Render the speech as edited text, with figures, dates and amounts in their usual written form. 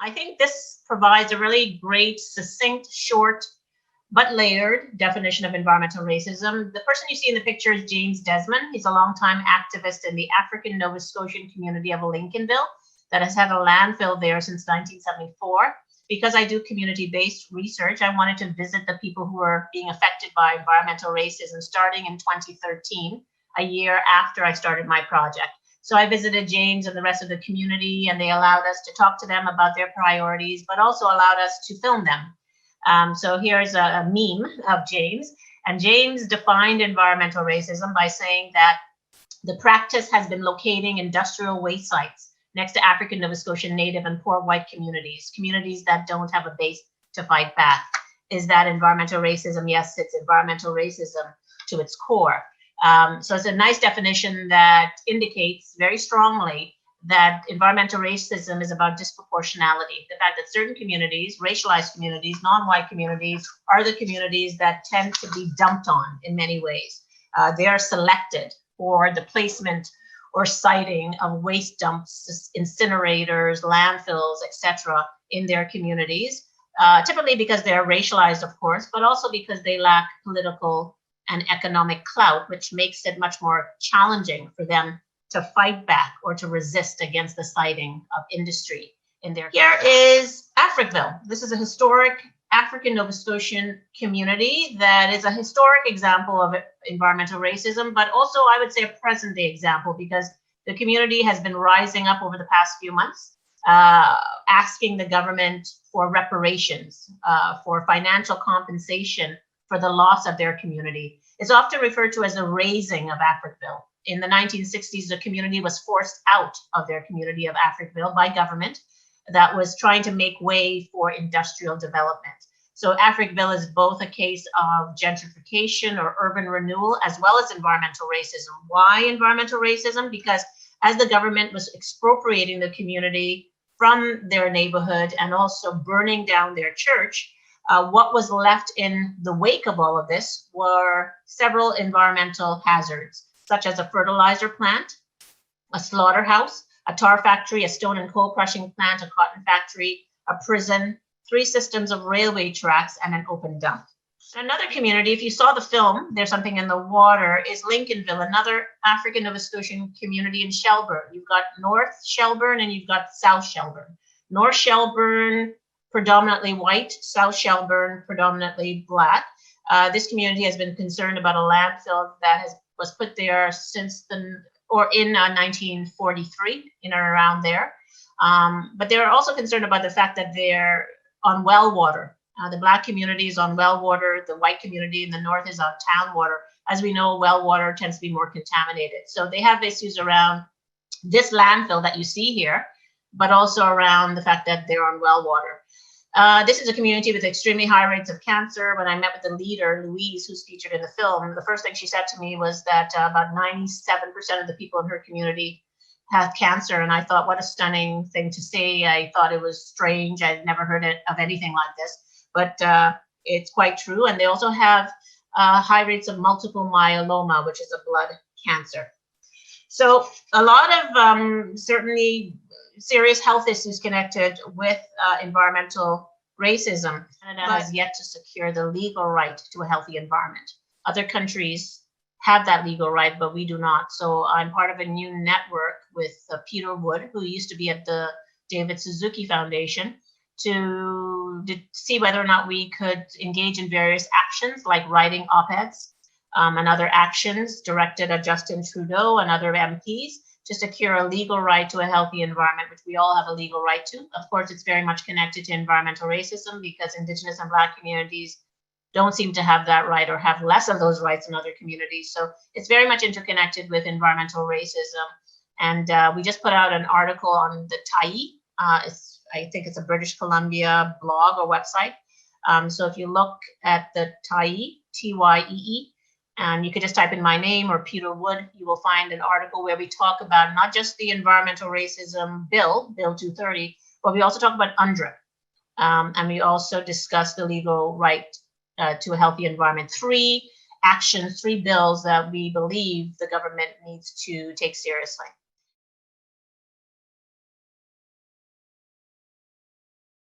I think this provides a really great, succinct, short, but layered definition of environmental racism. The person you see in the picture is James Desmond. He's a longtime activist in the African Nova Scotian community of Lincolnville that has had a landfill there since 1974. Because I do community-based research, I wanted to visit the people who are being affected by environmental racism starting in 2013, a year after I started my project. So I visited James and the rest of the community, and they allowed us to talk to them about their priorities, but also allowed us to film them. So here's a meme of James. And James defined environmental racism by saying that the practice has been locating industrial waste sites next to African Nova Scotian Native and poor white communities, communities that don't have a base to fight back. Is that environmental racism? Yes, it's environmental racism to its core. So it's a nice definition that indicates very strongly that environmental racism is about disproportionality. The fact that certain communities, racialized communities, non-white communities, are the communities that tend to be dumped on in many ways. They are selected for the placement or siting of waste dumps, incinerators, landfills, etc., in their communities, typically because they're racialized, of course, but also because they lack political and economic clout, which makes it much more challenging for them to fight back or to resist against the siting of industry in their. Here is Africville. This is a historic African Nova Scotian community that is a historic example of environmental racism, but also I would say a present day example, because the community has been rising up over the past few months, asking the government for reparations, for financial compensation for the loss of their community. It's often referred to as the raising of Africville. In the 1960s, the community was forced out of their community of Africville by government that was trying to make way for industrial development. So Africville is both a case of gentrification or urban renewal, as well as environmental racism. Why environmental racism? Because as the government was expropriating the community from their neighborhood and also burning down their church, what was left in the wake of all of this were several environmental hazards, such as a fertilizer plant, a slaughterhouse, a tar factory, a stone and coal crushing plant, a cotton factory, a prison, 3 systems of railway tracks, and an open dump. Another community, if you saw the film, There's Something in the Water, is Lincolnville, another African Nova Scotian community in Shelburne. You've got North Shelburne and you've got South Shelburne. North Shelburne, predominantly white, South Shelburne, predominantly black. This community has been concerned about a landfill that was put there since in 1943, in and around there. But they're also concerned about the fact that they're on well water. The black community is on well water. The white community in the north is on town water. As we know, well water tends to be more contaminated. So they have issues around this landfill that you see here, but also around the fact that they're on well water. This is a community with extremely high rates of cancer. When I met with the leader, Louise, who's featured in the film, the first thing she said to me was that about 97% of the people in her community have cancer. And I thought, what a stunning thing to say. I thought it was strange. I'd never heard of anything like this, but it's quite true. And they also have high rates of multiple myeloma, which is a blood cancer. So a lot of certainly serious health issues connected with environmental racism. Canada has yet to secure the legal right to a healthy environment. Other countries have that legal right, but we do not. So I'm part of a new network with Peter Wood, who used to be at the David Suzuki Foundation, to see whether or not we could engage in various actions like writing op-eds and other actions directed at Justin Trudeau and other MPs to secure a legal right to a healthy environment, which we all have a legal right to. Of course, it's very much connected to environmental racism because Indigenous and Black communities don't seem to have that right or have less of those rights in other communities. So it's very much interconnected with environmental racism. And we just put out an article on the Tyee. I think it's a British Columbia blog or website. So if you look at the Tyee, Tyee, and you could just type in my name or Peter Wood, you will find an article where we talk about not just the environmental racism bill, Bill 230, but we also talk about UNDRIP. And we also discuss the legal right to a healthy environment. 3 actions, 3 bills that we believe the government needs to take seriously.